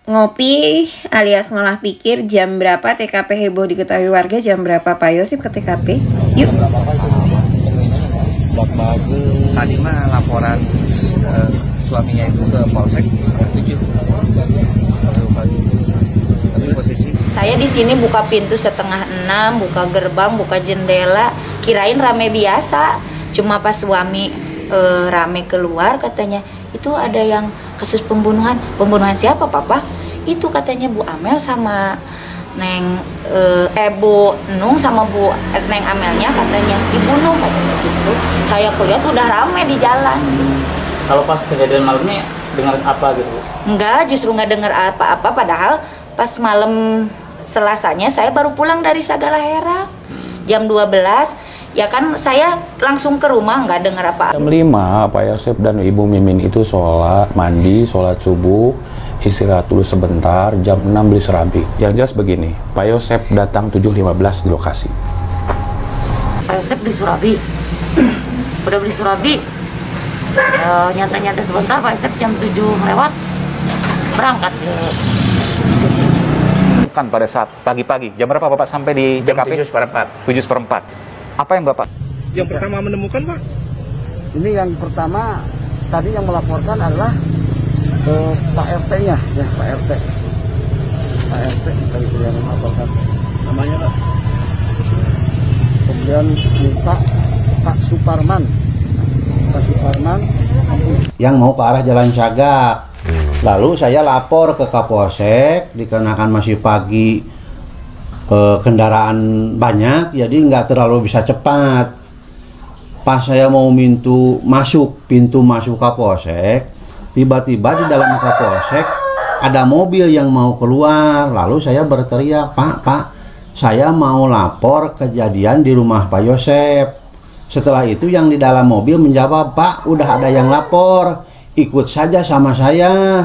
ngopi alias ngolah pikir. Jam berapa TKP heboh diketahui warga? Jam berapa Pak Yosip ke TKP? Yuk. Tadi mah laporan suaminya itu ke Polsek setengah 7. Tapi posisi saya di sini buka pintu setengah 6, buka gerbang, buka jendela, kirain rame biasa. Cuma pas suami rame keluar katanya, itu ada yang kasus pembunuhan. Pembunuhan siapa Papa? Itu katanya Bu Amel sama Neng Bu Nung sama Bu Neng Amelnya katanya dibunuh katanya gitu. Saya kulihat udah rame di jalan. Kalau pas kejadian malamnya dengar apa gitu? Enggak, justru nggak dengar apa-apa. Padahal pas malam Selasanya saya baru pulang dari Sagalahera jam 12. Ya kan saya langsung ke rumah, nggak dengar apa-apa. Jam 5 Pak Yosep dan Ibu Mimin itu mandi, sholat subuh, istirahat dulu sebentar, jam 6 beli serabi. Yang jelas begini, Pak Yosep datang 7.15 di lokasi. Pak Yosep beli surabi. Udah beli surabi, nyata-nyata sebentar Pak Yosep jam 7 lewat berangkat ke sini. Kan pada saat pagi-pagi, jam berapa Bapak sampai di TKP? 7:04. 7:04. Apa yang Bapak? yang pertama menemukan Pak? Ini yang pertama tadi yang melaporkan adalah Pak RT-nya, ya Pak RT. Pak RT tadi yang melaporkan. Namanya Pak? Kemudian Pak Suparman. Pak Suparman yang mau ke arah Jalan Cagak. Lalu saya lapor ke Kapolsek, dikarenakan masih pagi, kendaraan banyak, jadi nggak terlalu bisa cepat. Pas saya mau pintu masuk Kapolsek, tiba-tiba di dalam Kapolsek ada mobil yang mau keluar. Lalu saya berteriak, Pak, saya mau lapor kejadian di rumah Pak Yosep. Setelah itu yang di dalam mobil menjawab, Pak, udah ada yang lapor, ikut saja sama saya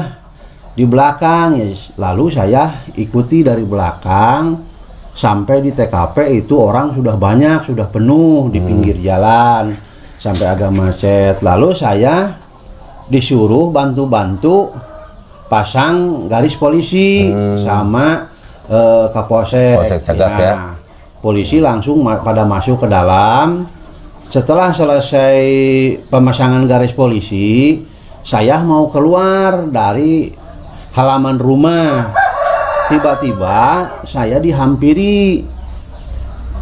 di belakang. Ya, lalu saya ikuti dari belakang sampai di TKP. Itu orang sudah banyak, sudah penuh di pinggir jalan sampai agak macet. Lalu saya disuruh bantu-bantu pasang garis polisi sama Kapolsek. Ya. Polisi langsung pada masuk ke dalam. Setelah selesai pemasangan garis polisi, saya mau keluar dari halaman rumah. Tiba-tiba saya dihampiri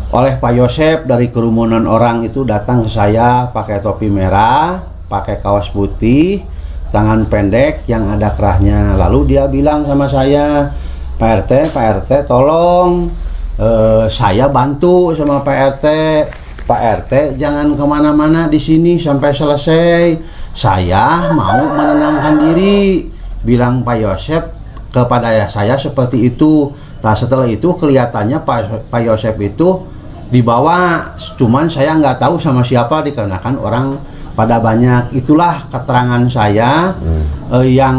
oleh Pak Yosep. Dari kerumunan orang itu datang ke saya pakai topi merah, pakai kaos putih, tangan pendek yang ada kerahnya. Lalu dia bilang sama saya, Pak RT, tolong saya bantu sama Pak RT. Pak RT jangan kemana-mana di sini sampai selesai. Saya mau menenangkan diri, bilang Pak Yosep kepada saya seperti itu. Nah setelah itu kelihatannya Pak Yosep itu dibawa, cuman saya nggak tahu sama siapa dikarenakan orang pada banyak. Itulah keterangan saya yang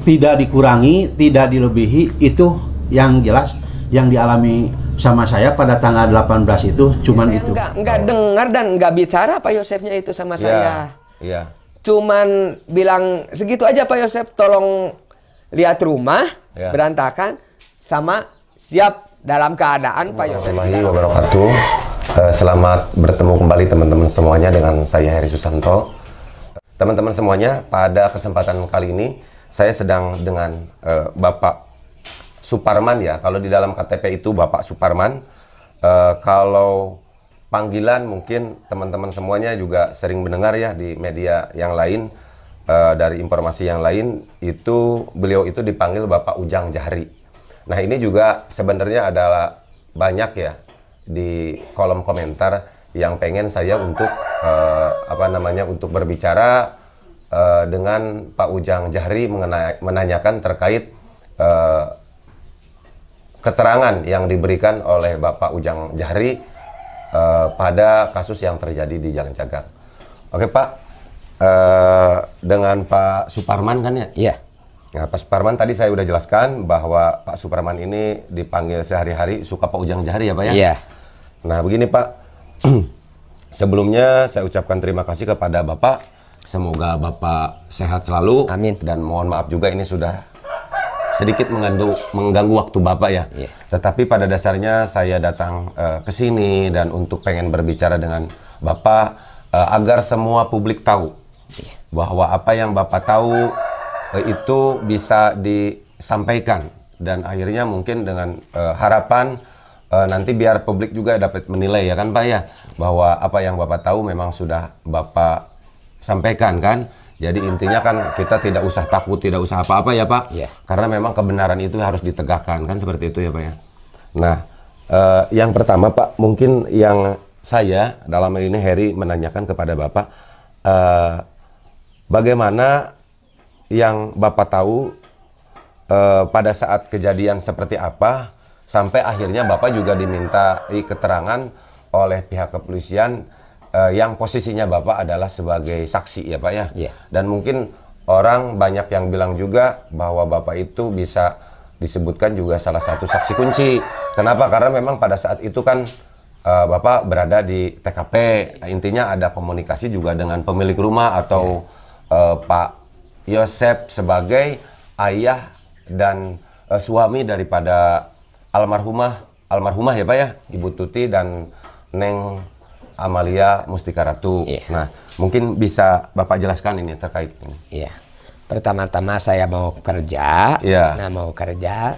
tidak dikurangi, tidak dilebihi. Itu yang jelas yang dialami sama saya pada tanggal 18 itu, cuman saya itu. Nggak dengar dan nggak bicara Pak Yosepnya itu sama saya. Iya. Cuman bilang segitu aja, Pak Yosep tolong lihat rumah berantakan sama siap dalam keadaan Pak Yosep. Assalamualaikum warahmatullahi wabarakatuh. Selamat bertemu kembali teman-teman semuanya dengan saya Heri Susanto. Teman-teman semuanya, pada kesempatan kali ini saya sedang dengan Bapak Suparman ya. Kalau di dalam KTP itu Bapak Suparman. Kalau panggilan mungkin teman-teman semuanya juga sering mendengar ya di media yang lain, dari informasi yang lain itu beliau itu dipanggil Bapak Ujang Jahri. Nah ini juga sebenarnya adalah banyak ya di kolom komentar yang pengen saya untuk untuk berbicara dengan Pak Ujang Jahri menanyakan terkait keterangan yang diberikan oleh Bapak Ujang Jahri pada kasus yang terjadi di Jalan Cagak. Oke Pak, dengan Pak Suparman kan ya? Iya. Nah, Pak Suparman tadi saya udah jelaskan bahwa Pak Suparman ini dipanggil sehari-hari suka Pak Ujang Jahri ya Pak ya? Iya. Nah begini Pak, sebelumnya saya ucapkan terima kasih kepada Bapak. Semoga Bapak sehat selalu. Amin. Dan mohon maaf juga ini sudah sedikit mengganggu waktu Bapak ya. Tetapi pada dasarnya saya datang ke sini dan untuk pengen berbicara dengan Bapak agar semua publik tahu bahwa apa yang Bapak tahu itu bisa disampaikan, dan akhirnya mungkin dengan harapan nanti biar publik juga dapat menilai ya kan Pak ya, bahwa apa yang Bapak tahu memang sudah Bapak sampaikan kan. Jadi intinya kan kita tidak usah takut, tidak usah apa-apa ya Pak, karena memang kebenaran itu harus ditegakkan kan, seperti itu ya Pak ya. Nah yang pertama Pak, mungkin yang saya dalam ini Heri menanyakan kepada Bapak, bagaimana yang Bapak tahu pada saat kejadian seperti apa, sampai akhirnya Bapak juga diminta keterangan oleh pihak kepolisian yang posisinya Bapak adalah sebagai saksi ya Pak ya. Dan mungkin orang banyak yang bilang juga bahwa Bapak itu bisa disebutkan juga salah satu saksi kunci. Kenapa? Karena memang pada saat itu kan Bapak berada di TKP. Intinya ada komunikasi juga dengan pemilik rumah atau Pak Yosep sebagai ayah dan suami daripada almarhumah ya Pak ya, Ibu Tuti dan Neng Amalia Mustika Ratu. Nah, mungkin bisa Bapak jelaskan ini terkait ini. Pertama-tama saya mau kerja. Nah, mau kerja,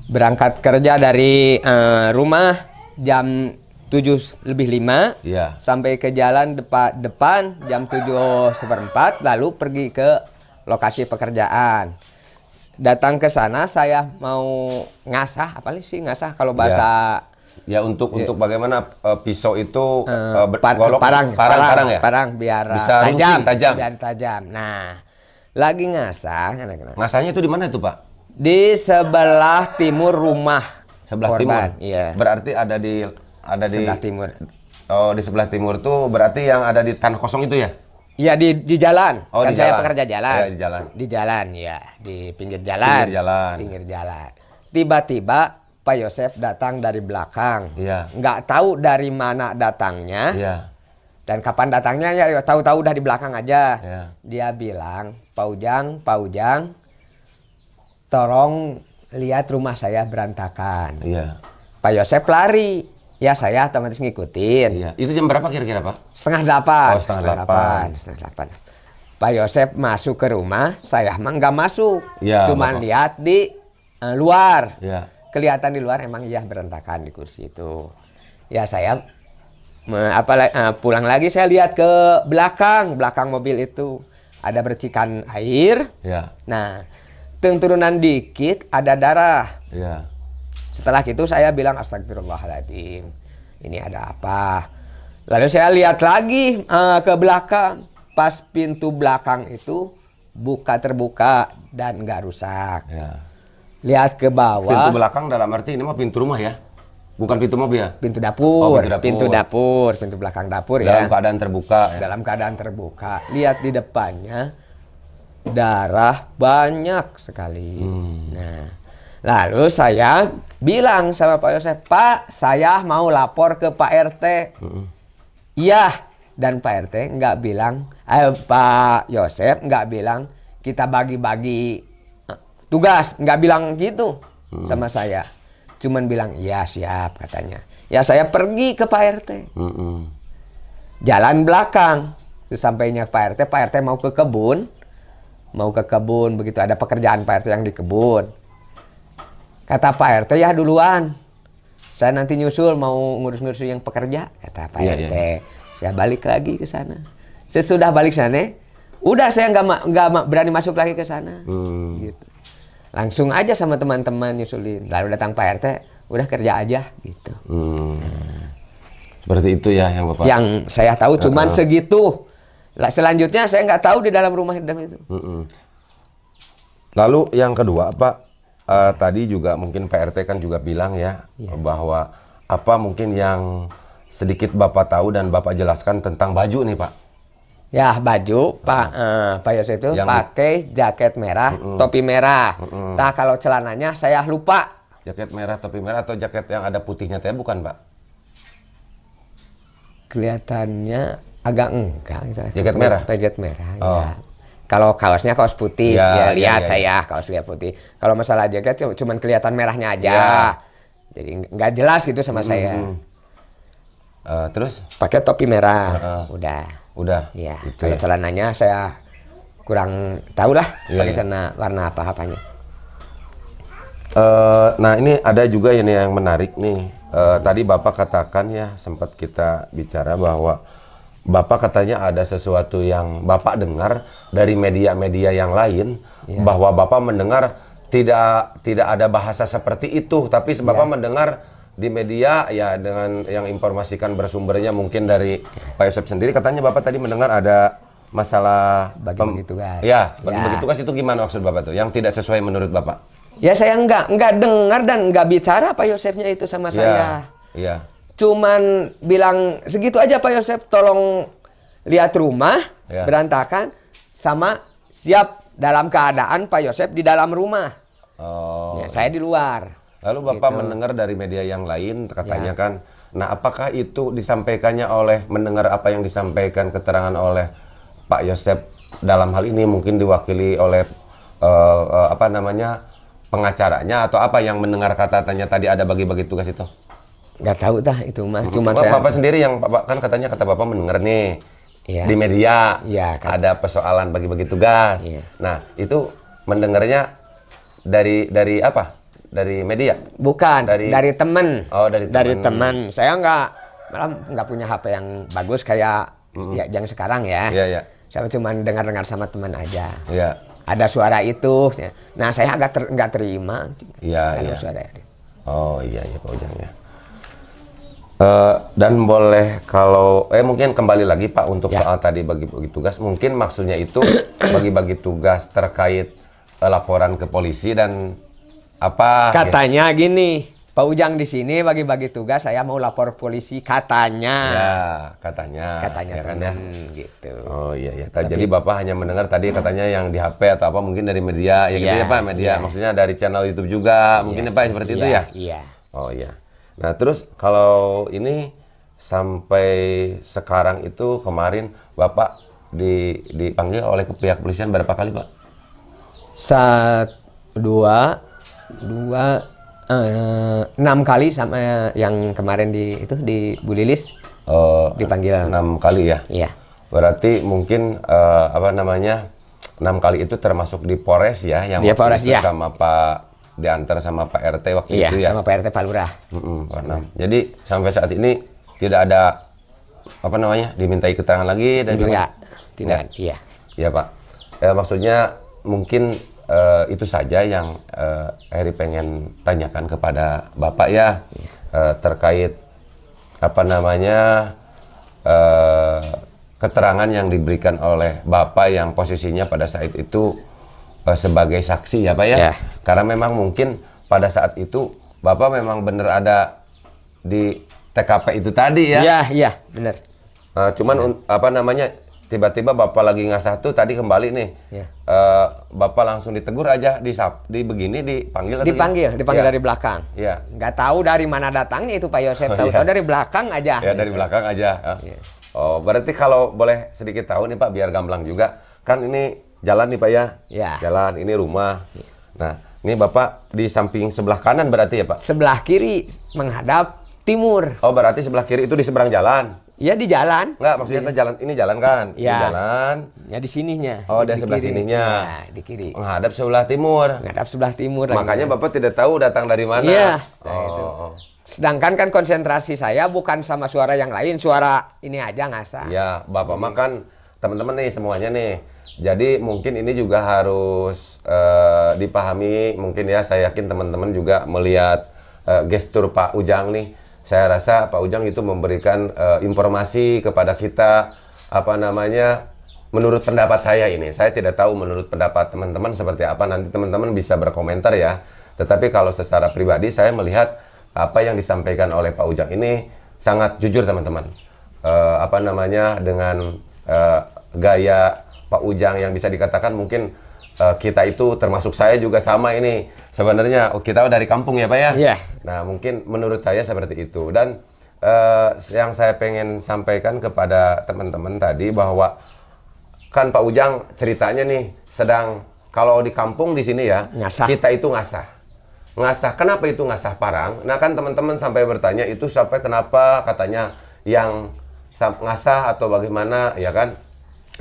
berangkat kerja dari rumah jam 7:05 sampai ke jalan depan jam 7:04, lalu pergi ke lokasi pekerjaan. Datang ke sana saya mau ngasah, apa sih ngasah kalau bahasa untuk bagaimana pisau itu parang ya? Parang biar bisa tajam. Nah, lagi ngasah. Ngasahnya itu di mana itu Pak? Di sebelah timur rumah. Sebelah korban. Timur. Berarti ada di sebelah timur. Oh, di sebelah timur tuh berarti yang ada di tanah kosong itu ya? Iya, di jalan. Oh, kan di saya jalan. pekerja jalan. Di jalan. Di jalan ya, di pinggir jalan. Pinggir jalan. Tiba-tiba Pak Yosep datang dari belakang. Nggak tahu dari mana datangnya. Dan kapan datangnya ya tahu-tahu udah di belakang aja. Dia bilang, Pak Ujang, tolong lihat rumah saya berantakan. Pak Yosep lari. Ya saya otomatis ngikutin. Itu jam berapa kira-kira Pak? 7:30. Oh, 7:30. 7:30. Pak Yosep masuk ke rumah, saya emang nggak masuk. Cuman Bapak lihat di luar. Kelihatan di luar emang berantakan di kursi itu. Ya saya pulang lagi, saya lihat ke belakang mobil itu ada bercikan air. Nah, turunan dikit ada darah. Setelah itu saya bilang astagfirullahaladzim, ini ada apa? Lalu saya lihat lagi ke belakang, pas pintu belakang itu terbuka dan nggak rusak. Lihat ke bawah. Pintu belakang dalam arti ini mah pintu rumah ya? Bukan pintu mobil ya? Pintu dapur. Pintu belakang dapur ya. Dalam keadaan terbuka ya? Dalam keadaan terbuka. Lihat di depannya, darah banyak sekali. Nah, lalu saya bilang sama Pak Yosep, Pak, saya mau lapor ke Pak RT. Iya, dan Pak RT nggak bilang, Pak Yosep nggak bilang kita bagi-bagi tugas, nggak bilang gitu sama saya. Cuman bilang, iya siap katanya. Ya saya pergi ke Pak RT. Jalan belakang. Sesampainya Pak RT mau ke kebun. Begitu ada pekerjaan Pak RT yang di kebun. Kata Pak RT, ya duluan. Saya nanti nyusul mau ngurus-ngurus yang pekerja. Kata Pak RT. Saya balik lagi ke sana. Sesudah balik sana, udah saya nggak berani masuk lagi ke sana. Gitu. Langsung aja sama teman-teman nyusulin. Lalu datang Pak RT, udah kerja aja gitu. Seperti itu ya yang Bapak. Yang saya tahu cuman segitu. Selanjutnya saya nggak tahu di dalam rumah itu. Lalu yang kedua Pak, tadi juga mungkin Pak RT kan juga bilang ya, bahwa apa mungkin yang sedikit Bapak tahu dan Bapak jelaskan tentang baju nih Pak. Ya baju Pak Yosep itu pakai jaket merah, topi merah. Nah kalau celananya saya lupa. Jaket merah, topi merah atau jaket yang ada putihnya teh bukan Pak? Kelihatannya agak enggak gitu. Jaket merah? Jaket merah oh. ya. Kalau kaosnya kaos putih, Ya, ya, lihat ya. saya kaos lihat putih. Kalau masalah jaket cuman kelihatan merahnya aja. Ya. Jadi nggak jelas gitu sama saya. Terus Pakai topi merah, udah. Ya. Gitu Kalau ya. celananya saya kurang tahu lah Iya, pakai iya. celana warna apa-apanya. Nah ini ada juga ini yang menarik nih. Tadi Bapak katakan ya, sempat kita bicara bahwa Bapak katanya ada sesuatu yang Bapak dengar dari media-media yang lain, bahwa Bapak mendengar tidak ada bahasa seperti itu, tapi Bapak mendengar di media ya dengan yang informasikan bersumbernya mungkin dari Pak Yosep sendiri, katanya Bapak tadi mendengar ada masalah Bagi-bagi tugas. Ya, bagi-bagi tugas itu gimana maksud Bapak tuh? Yang tidak sesuai menurut Bapak? Ya saya nggak dengar dan nggak bicara Pak Yosefnya itu sama saya. Iya. Cuman bilang segitu aja Pak Yosef, tolong lihat rumah berantakan sama siap dalam keadaan Pak Yosef di dalam rumah. Oh. Ya, saya di luar. Lalu Bapak Gitu. mendengar dari media yang lain katanya kan. Nah, apakah itu disampaikannya oleh mendengar apa yang disampaikan keterangan oleh Pak Yosef dalam hal ini mungkin diwakili oleh pengacaranya atau apa yang mendengar katanya tadi ada bagi-bagi tugas itu? Nggak tahu dah itu mah. Cuma saya Bapak sendiri yang Bapak kan katanya kata Bapak mendengar nih di media ada persoalan bagi-bagi tugas. Nah, itu mendengarnya dari apa? Dari media? Bukan, dari teman. Oh, dari teman. Saya malah nggak punya HP yang bagus kayak yang sekarang ya. Iya. Saya cuma dengar-dengar sama teman aja. Iya. Ada suara itu. Nah, saya agak nggak terima. Iya. Suara itu. Oh iya Pak Ujang ya. Dan boleh kalau mungkin kembali lagi Pak untuk soal tadi bagi-bagi tugas, mungkin maksudnya itu bagi-bagi tugas terkait laporan ke polisi dan apa? Katanya gini, Pak Ujang di sini bagi-bagi tugas, saya mau lapor polisi katanya. Ya, katanya ya kan ya. Gitu. Oh iya. Jadi Bapak hanya mendengar tadi katanya yang di HP atau apa mungkin dari media ya gitu ya Pak, media. Maksudnya dari channel YouTube juga, mungkin ya Pak seperti itu ya? Iya. Oh iya. Nah, terus kalau ini sampai sekarang itu kemarin Bapak dipanggil oleh pihak kepolisian berapa kali, Pak? 6 kali sama yang kemarin di Bu Lilis dipanggil 6 kali ya? Iya. Berarti mungkin 6 kali itu termasuk di Polres ya, yang di Polres ya, sama Pak diantar sama Pak RT waktu itu ya? Sama Pak RT Pak Lurah. Jadi sampai saat ini tidak ada dimintai keterangan lagi dan tidak. Iya. Iya Pak. Maksudnya mungkin itu saja yang Heri pengen tanyakan kepada Bapak ya, terkait keterangan yang diberikan oleh Bapak yang posisinya pada saat itu sebagai saksi ya Pak ya. Karena memang mungkin pada saat itu Bapak memang benar ada di TKP itu tadi ya. Iya, benar. Cuman tiba-tiba Bapak lagi ngasah tuh tadi kembali nih. Bapak langsung ditegur aja, dipanggil dari belakang. Iya. Nggak tahu dari mana datangnya itu Pak Yosef, tahu-tahu dari belakang aja. Ya, dari belakang aja. Oh, berarti kalau boleh sedikit tahu nih Pak, biar gamblang juga. Kan ini jalan nih Pak ya? Iya. Jalan, ini rumah. Nah, ini Bapak di samping sebelah kanan berarti ya Pak? Sebelah kiri menghadap timur. Oh, berarti sebelah kiri itu di seberang jalan? Ya di jalan. Enggak, maksudnya ini jalan kan? Ya. Di jalan. Ya di sininya. Oh, di sebelah sininya. Ya, di kiri. Menghadap sebelah timur. Menghadap sebelah timur. Makanya Bapak tidak tahu datang dari mana. Iya. Sedangkan kan konsentrasi saya bukan sama suara yang lain, suara ini aja ngasah. Ya, Bapak mah kan teman-teman nih semuanya nih. Jadi mungkin ini juga harus dipahami. Mungkin ya, saya yakin teman-teman juga melihat gestur Pak Ujang nih. Saya rasa Pak Ujang itu memberikan informasi kepada kita, menurut pendapat saya ini. Saya tidak tahu menurut pendapat teman-teman seperti apa, nanti teman-teman bisa berkomentar ya. Tetapi kalau secara pribadi saya melihat apa yang disampaikan oleh Pak Ujang ini sangat jujur teman-teman. Dengan gaya Pak Ujang yang bisa dikatakan mungkin kita itu termasuk saya juga sama ini. Sebenarnya kita dari kampung ya Pak ya? Iya. Nah mungkin menurut saya seperti itu. Dan yang saya pengen sampaikan kepada teman-teman tadi bahwa kan Pak Ujang ceritanya nih sedang kalau di kampung di sini ya, kita itu ngasah. Ngasah, kenapa itu ngasah parang? Nah kan teman-teman sampai bertanya itu sampai kenapa katanya yang ngasah atau bagaimana ya kan?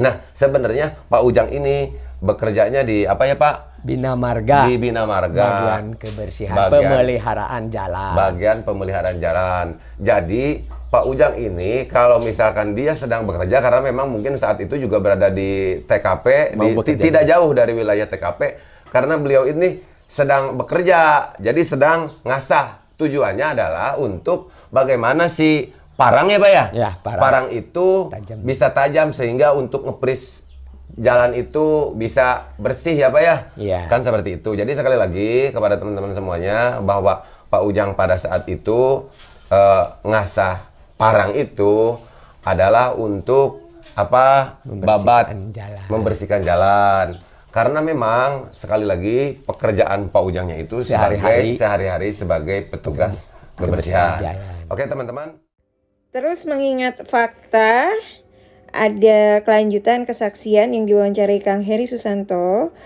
Nah sebenarnya Pak Ujang ini bekerjanya di apa ya Pak? Bina Marga. Di Bina Marga. Bagian kebersihan, pemeliharaan jalan. Bagian pemeliharaan jalan. Jadi Pak Ujang ini kalau misalkan dia sedang bekerja karena memang mungkin saat itu juga berada di TKP, tidak jauh dari wilayah TKP karena beliau ini sedang bekerja, jadi sedang ngasah. Tujuannya adalah untuk bagaimana si parang ya Pak ya? Ya, parang itu bisa tajam sehingga untuk ngepris jalan itu bisa bersih ya Pak ya? Iya. Kan seperti itu. Jadi sekali lagi kepada teman-teman semuanya bahwa Pak Ujang pada saat itu ngasah parang itu adalah untuk apa? Membersihkan jalan. Karena memang sekali lagi pekerjaan Pak Ujangnya itu sehari-hari sebagai petugas kebersihan. Oke teman-teman. Terus mengingat fakta, ada kelanjutan kesaksian yang diwawancarai Kang Heri Susanto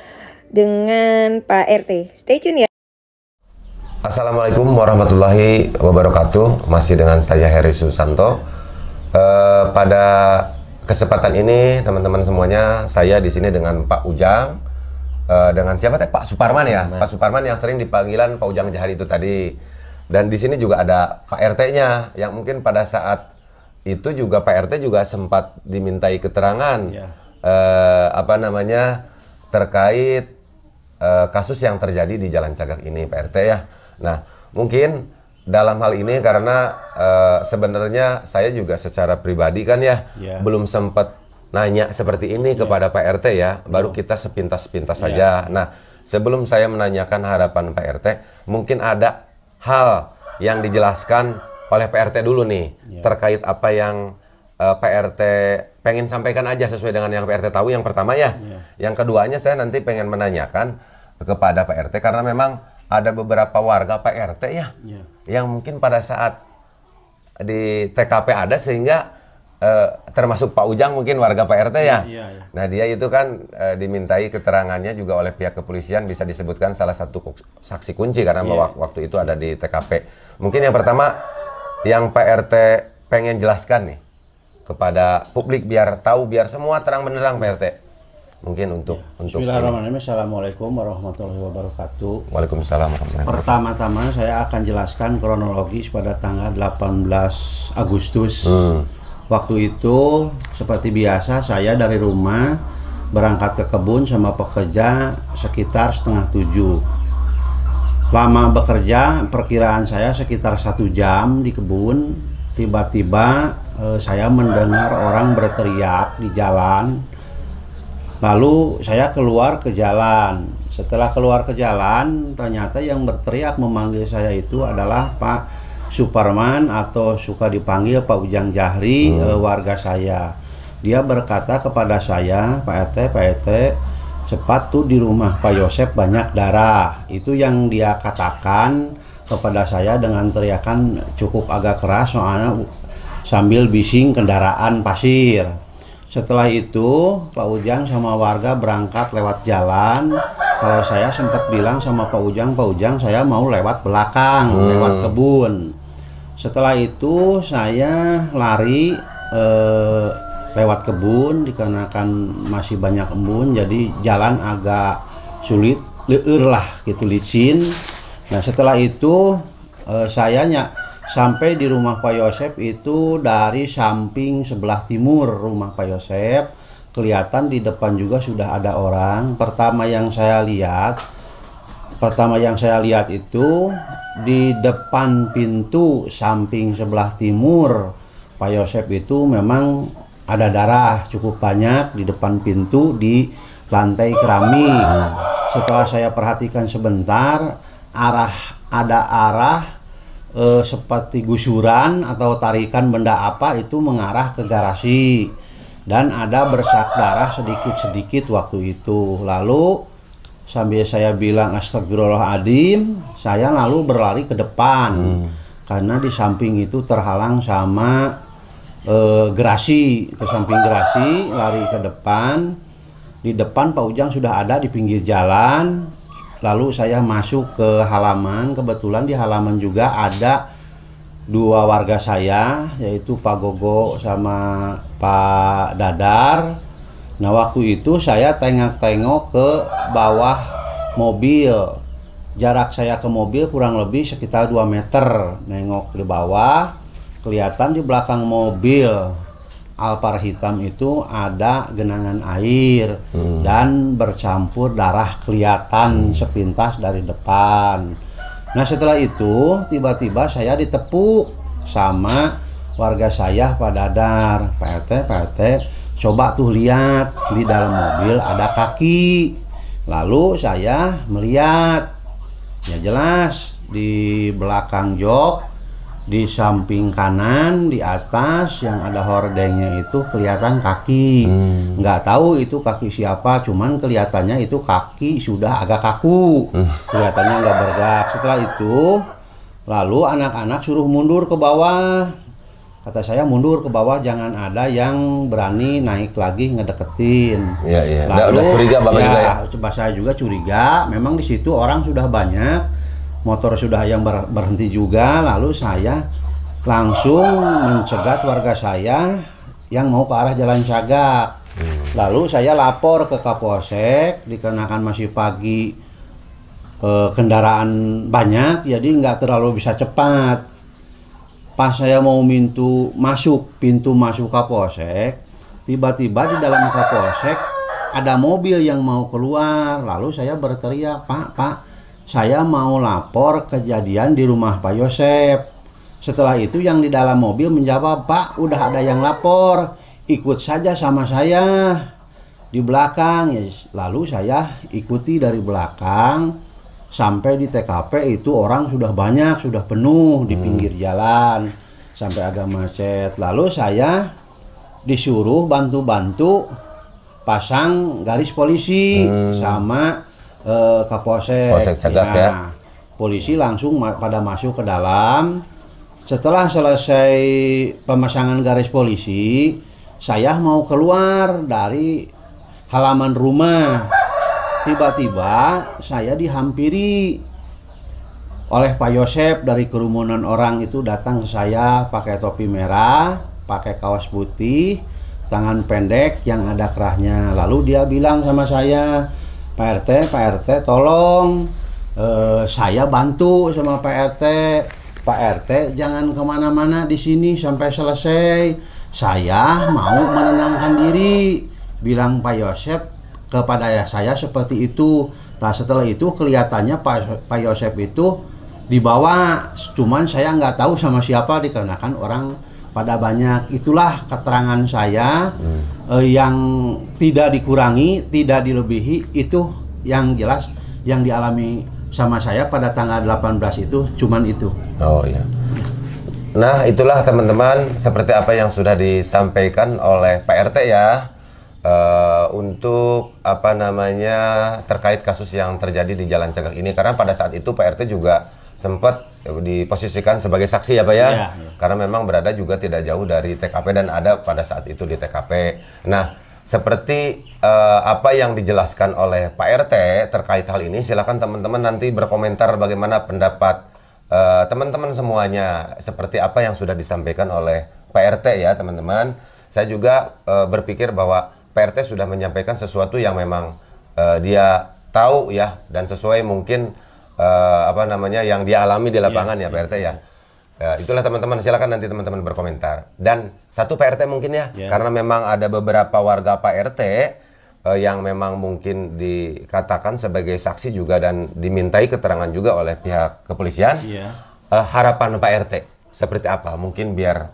dengan Pak RT. Stay tune ya. Assalamualaikum warahmatullahi wabarakatuh. Masih dengan saya Heri Susanto. Pada kesempatan ini teman-teman semuanya, saya di sini dengan Pak Ujang, dengan siapa teh? Pak Suparman ya. Pak Suparman yang sering dipanggilan Pak Ujang Jahari itu tadi. Dan di sini juga ada Pak RT-nya yang mungkin pada saat itu juga Pak RT juga sempat dimintai keterangan terkait kasus yang terjadi di Jalan Cagak ini Pak RT ya. Nah, mungkin dalam hal ini karena sebenarnya saya juga secara pribadi kan ya belum sempat nanya seperti ini kepada Pak RT ya, baru kita sepintas-pintas saja. Nah, sebelum saya menanyakan harapan Pak RT, mungkin ada hal yang dijelaskan oleh Pak RT dulu nih terkait apa yang Pak RT pengen sampaikan aja sesuai dengan yang Pak RT tahu yang pertama ya. Yang keduanya saya nanti pengen menanyakan kepada Pak RT karena memang ada beberapa warga Pak RT ya, yang mungkin pada saat di TKP ada sehingga termasuk Pak Ujang mungkin warga Pak RT ya. Nah dia itu kan dimintai keterangannya juga oleh pihak kepolisian, bisa disebutkan salah satu saksi kunci karena waktu itu ada di TKP. Mungkin yang pertama yang Pak RT pengen jelaskan nih kepada publik biar tahu, biar semua terang benderang Pak RT. Mungkin untuk Bismillahirrahmanirrahim. Assalamualaikum warahmatullahi wabarakatuh. Waalaikumsalam warahmatullahi wabarakatuh. Pertama-tama saya akan jelaskan kronologis pada tanggal 18 Agustus. Waktu itu seperti biasa saya dari rumah berangkat ke kebun sama pekerja sekitar 6:30. Lama bekerja, perkiraan saya sekitar 1 jam di kebun. Tiba-tiba saya mendengar orang berteriak di jalan. Lalu saya keluar ke jalan. Setelah keluar ke jalan, ternyata yang berteriak memanggil saya itu adalah Pak Suparman atau suka dipanggil Pak Ujang Jahri, warga saya. Dia berkata kepada saya, Pak RT, cepat tuh di rumah Pak Yosep banyak darah. Itu yang dia katakan kepada saya dengan teriakan cukup agak keras soalnya sambil bising kendaraan pasir. Setelah itu Pak Ujang sama warga berangkat lewat jalan. Kalau saya sempat bilang sama Pak Ujang saya mau lewat belakang, lewat kebun. Setelah itu saya lari lewat kebun dikarenakan masih banyak embun, jadi jalan agak sulit, leur lah gitu, licin. Nah setelah itu saya sampai di rumah Pak Yosep itu dari samping sebelah timur rumah Pak Yosep. Kelihatan di depan juga sudah ada orang. Pertama yang saya lihat itu di depan pintu samping sebelah timur Pak Yosep itu memang ada darah cukup banyak di depan pintu di lantai keramik. Setelah saya perhatikan sebentar, ada arah seperti gusuran atau tarikan benda apa itu mengarah ke garasi dan ada bersak darah sedikit-sedikit waktu itu. Lalu sambil saya bilang astagfirullahaladzim, saya lalu berlari ke depan karena di samping itu terhalang sama gerasi, ke samping gerasi, lari ke depan. Di depan Pak Ujang sudah ada di pinggir jalan. Lalu saya masuk ke halaman, kebetulan di halaman juga ada 2 warga saya, yaitu Pak Gogo sama Pak Dadar. Nah waktu itu saya tengok-tengok ke bawah mobil. Jarak saya ke mobil kurang lebih sekitar 2 meter. Nengok di bawah, kelihatan di belakang mobil Alphard hitam itu ada genangan air dan bercampur darah kelihatan sepintas dari depan. Nah setelah itu tiba-tiba saya ditepuk sama warga saya Pak Dadar. Pak RT, coba tuh lihat di dalam mobil ada kaki. Lalu saya melihat, ya jelas di belakang jok, di samping kanan, di atas yang ada hordengnya itu kelihatan kaki. Nggak tahu itu kaki siapa, cuman kelihatannya itu kaki sudah agak kaku. Kelihatannya nggak bergerak. Setelah itu, lalu anak-anak suruh mundur ke bawah. Kata saya mundur ke bawah, jangan ada yang berani naik lagi ngedeketin. Iya. Lalu udah curiga Bapak juga ya? Coba saya juga curiga. Memang di situ orang sudah banyak, motor sudah yang berhenti juga. Lalu saya langsung mencegat warga saya yang mau ke arah Jalan Cagak. Lalu saya lapor ke Kapolsek, dikarenakan masih pagi, kendaraan banyak, jadi nggak terlalu bisa cepat. Pas saya mau pintu masuk Kapolsek, tiba-tiba di dalam Kapolsek ada mobil yang mau keluar. Lalu saya berteriak, Pak, saya mau lapor kejadian di rumah Pak Yosep. Setelah itu yang di dalam mobil menjawab, Pak, udah ada yang lapor, ikut saja sama saya di belakang. Lalu saya ikuti dari belakang. Sampai di TKP itu orang sudah banyak, sudah penuh di pinggir jalan, sampai agak macet. Lalu saya disuruh bantu-bantu pasang garis polisi sama Kapolsek. Polsek Cagak ya. Polisi langsung pada masuk ke dalam. Setelah selesai pemasangan garis polisi, saya mau keluar dari halaman rumah. Tiba-tiba saya dihampiri oleh Pak Yosep. Dari kerumunan orang itu datang ke saya pakai topi merah, pakai kaos putih, tangan pendek yang ada kerahnya. Lalu dia bilang sama saya, Pak RT, tolong saya bantu sama Pak RT. Pak RT jangan kemana-mana di sini sampai selesai. Saya mau menenangkan diri, bilang Pak Yosep kepada saya seperti itu. Nah setelah itu kelihatannya Pak Yosep itu dibawa, cuman saya nggak tahu sama siapa dikarenakan orang pada banyak. Itulah keterangan saya yang tidak dikurangi, tidak dilebihi. Itu yang jelas yang dialami sama saya pada tanggal 18 itu, cuman itu. Oh iya. Nah itulah teman-teman seperti apa yang sudah disampaikan oleh Pak RT ya. Untuk apa namanya terkait kasus yang terjadi di Jalan Cagak ini, karena pada saat itu Pak RT juga sempat diposisikan sebagai saksi ya Pak ya, karena memang berada juga tidak jauh dari TKP dan ada pada saat itu di TKP. Nah seperti apa yang dijelaskan oleh Pak RT terkait hal ini, silakan teman-teman nanti berkomentar bagaimana pendapat teman-teman semuanya seperti apa yang sudah disampaikan oleh Pak RT ya teman-teman. Saya juga berpikir bahwa Pak RT sudah menyampaikan sesuatu yang memang dia tahu ya, dan sesuai mungkin apa namanya yang dia alami di lapangan ya Pak RT ya. Itulah teman-teman, silakan nanti teman-teman berkomentar. Dan satu Pak RT mungkin ya, karena memang ada beberapa warga Pak RT yang memang mungkin dikatakan sebagai saksi juga dan dimintai keterangan juga oleh pihak kepolisian. Harapan Pak RT seperti apa? Mungkin biar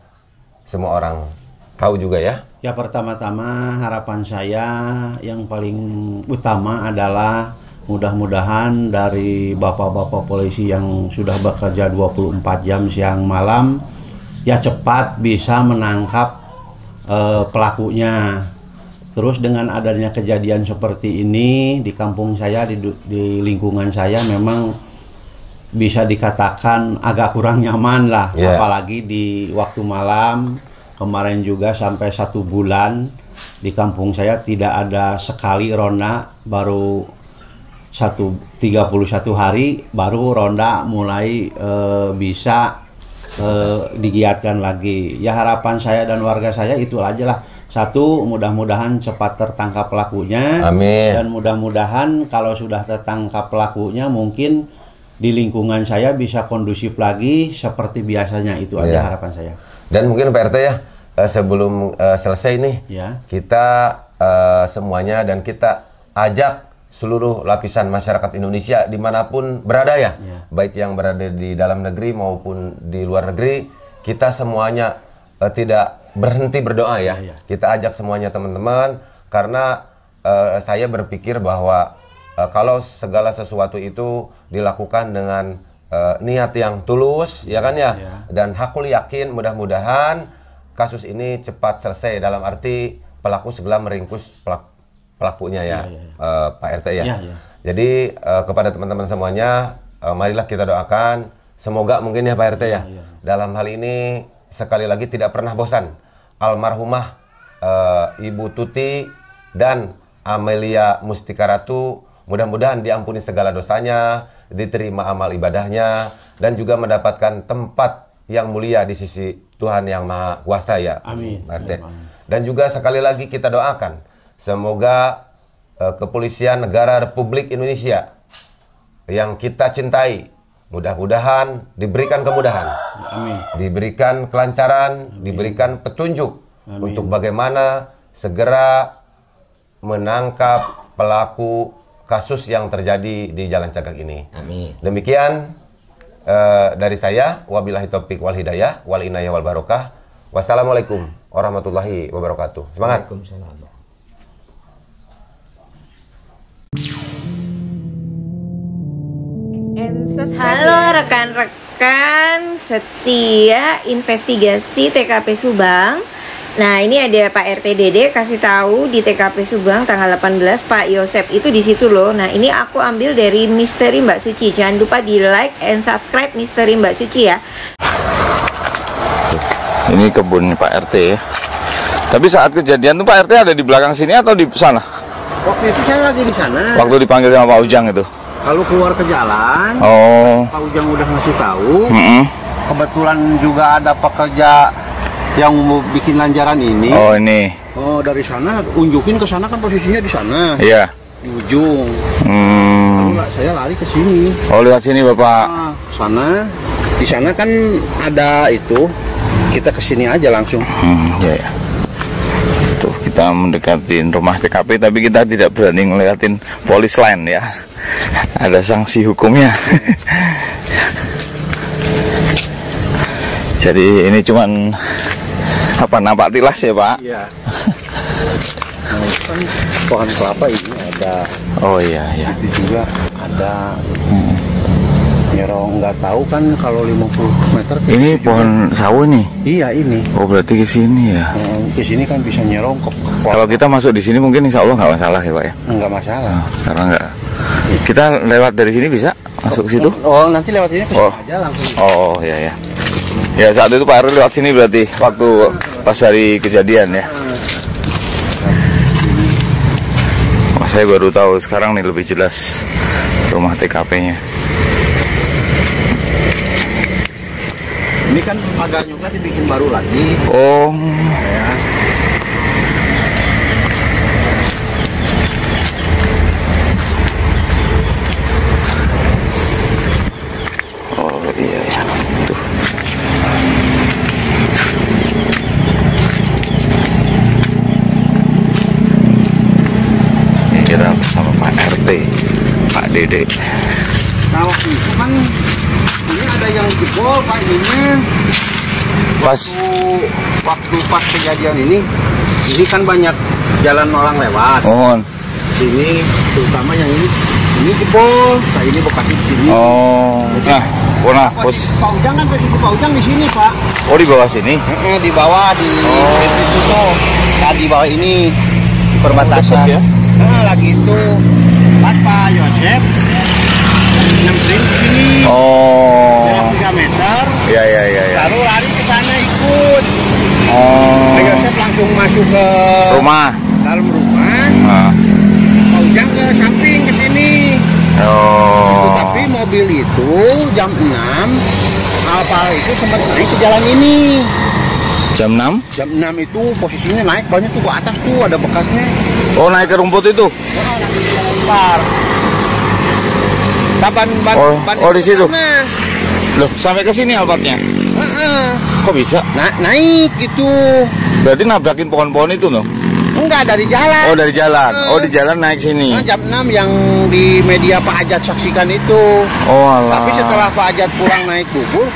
semua orang tahu juga ya. Ya pertama-tama harapan saya yang paling utama adalah mudah-mudahan dari bapak-bapak polisi yang sudah bekerja 24 jam siang malam ya cepat bisa menangkap pelakunya. Terus dengan adanya kejadian seperti ini di kampung saya, di lingkungan saya memang bisa dikatakan agak kurang nyaman lah, apalagi di waktu malam. Kemarin juga sampai 1 bulan di kampung saya tidak ada sekali ronda, baru 31 hari baru ronda mulai bisa digiatkan lagi. Ya harapan saya dan warga saya itu aja lah. Satu, mudah-mudahan cepat tertangkap pelakunya. Amin. Dan mudah-mudahan kalau sudah tertangkap pelakunya mungkin di lingkungan saya bisa kondusif lagi seperti biasanya. Itu aja harapan saya. Dan mungkin Pak RT ya, sebelum selesai nih, kita semuanya dan kita ajak seluruh lapisan masyarakat Indonesia dimanapun berada ya, baik yang berada di dalam negeri maupun di luar negeri, kita semuanya tidak berhenti berdoa ya. Kita ajak semuanya teman-teman, karena saya berpikir bahwa kalau segala sesuatu itu dilakukan dengan niat yang tulus, ya kan ya, dan hakul yakin, mudah-mudahan kasus ini cepat selesai, dalam arti pelaku segera meringkus pelakunya ya, Pak RT ya. Jadi kepada teman-teman semuanya, marilah kita doakan, semoga mungkin ya Pak RT ya, dalam hal ini sekali lagi tidak pernah bosan almarhumah Ibu Tuti dan Amelia Mustika Ratu, mudah-mudahan diampuni segala dosanya, diterima amal ibadahnya, dan juga mendapatkan tempat yang mulia di sisi Tuhan Yang Maha Kuasa ya. Amin. Pak RT. Dan juga sekali lagi kita doakan, semoga Kepolisian Negara Republik Indonesia yang kita cintai, mudah-mudahan diberikan kemudahan, diberikan kelancaran, diberikan petunjuk untuk bagaimana segera menangkap pelaku kasus yang terjadi di Jalan Cagak ini. Amin. Demikian dari saya, wabillahi taufiq wal hidayah, wal inayah wal barokah. Wassalamualaikum warahmatullahi wabarakatuh. Semangat. Halo rekan-rekan setia investigasi TKP Subang. Nah, ini ada Pak RT Dede kasih tahu di TKP Subang tanggal 18 Pak Yosep itu di situ loh. Nah, ini aku ambil dari Misteri Mbak Suci. Jangan lupa di like and subscribe Misteri Mbak Suci ya. Ini kebun Pak RT ya. Tapi saat kejadian tuh Pak RT ada di belakang sini atau di sana? Waktu itu saya lagi di sana. Waktu dipanggil sama Pak Ujang itu. Kalau keluar ke jalan, Pak Ujang udah ngasih tahu. Kebetulan juga ada pekerja yang mau bikin lanjaran ini. Oh ini. Oh dari sana, unjukin ke sana kan posisinya di sana. Iya. Di ujung. Lalu saya lari ke sini. Oh lihat sini Bapak. Nah, sana, di sana kan ada itu. Kita ke sini aja langsung. Iya. Ya. Tuh kita mendekatin rumah TKP, tapi kita tidak berani ngeliatin polis lain ya. Ada sanksi hukumnya. Jadi ini cuman apa, nampak tilas ya Pak? Iya. Nah itu kan pohon kelapa ini ada. Oh iya iya. Itu juga ada. Nyerong, nggak tahu kan kalau 50 meter. Ini pohon sawo nih? Iya ini. Oh berarti ke sini ya? Ke sini kan bisa nyerong ke pohon. Kalau kita masuk di sini mungkin insya Allah nggak masalah ya Pak ya? Nggak masalah. Karena nggak. Kita lewat dari sini bisa masuk ke situ? Oh nanti lewat ini ke sini aja langsung. Oh iya ya. Ya saat itu Pak Arul lewat sini berarti waktu pas hari kejadian ya. Oh, saya baru tahu sekarang nih lebih jelas rumah TKP-nya. Ini kan pagar juga dibikin baru lagi. Oh. Ya. Oh iya ya. Tuh. Ini kita bersama Pak RT, Pak Dede. Nah waktu itu kan ini ada yang jebol Pak ininya. Waktu pas kejadian ini kan banyak jalan orang lewat. Oh. Sini terutama yang ini jebol. Nah ini bekas di sini. Oh. Nah, pos. Pak Ujang kan posisi Pak Ujang di sini Pak. Oh di bawah sini? Di bawah di itu tuh. Nah di bawah ini di perbatasan. Ya? Nah lagi itu pas Pak Yosep nyamperin di sini. Oh. Jarak 3 meter. Iya. Lalu lari ke sana ikut. Oh. sebelum masuk ke rumah. dalam rumah, Nah. Pak Ujang ke samping ke sini. Oh. Tapi mobil itu jam 6 Alfa itu sempat naik ke jalan ini. Jam 6? Jam 6 itu posisinya naik banyak tuh ke atas tuh ada bekasnya. Oh, naik ke rumput itu? Bar. Oh, di situ. Loh, sampai ke sini Alphardnya? Kok bisa? Naik gitu. Berarti nabrakin pohon-pohon itu loh? Enggak, dari jalan. Oh, dari jalan. Oh, di jalan naik sini. Nah, jam 6 yang di media Pak Ajat saksikan itu. Oh, alah. Tapi setelah Pak Ajat pulang naik bubur,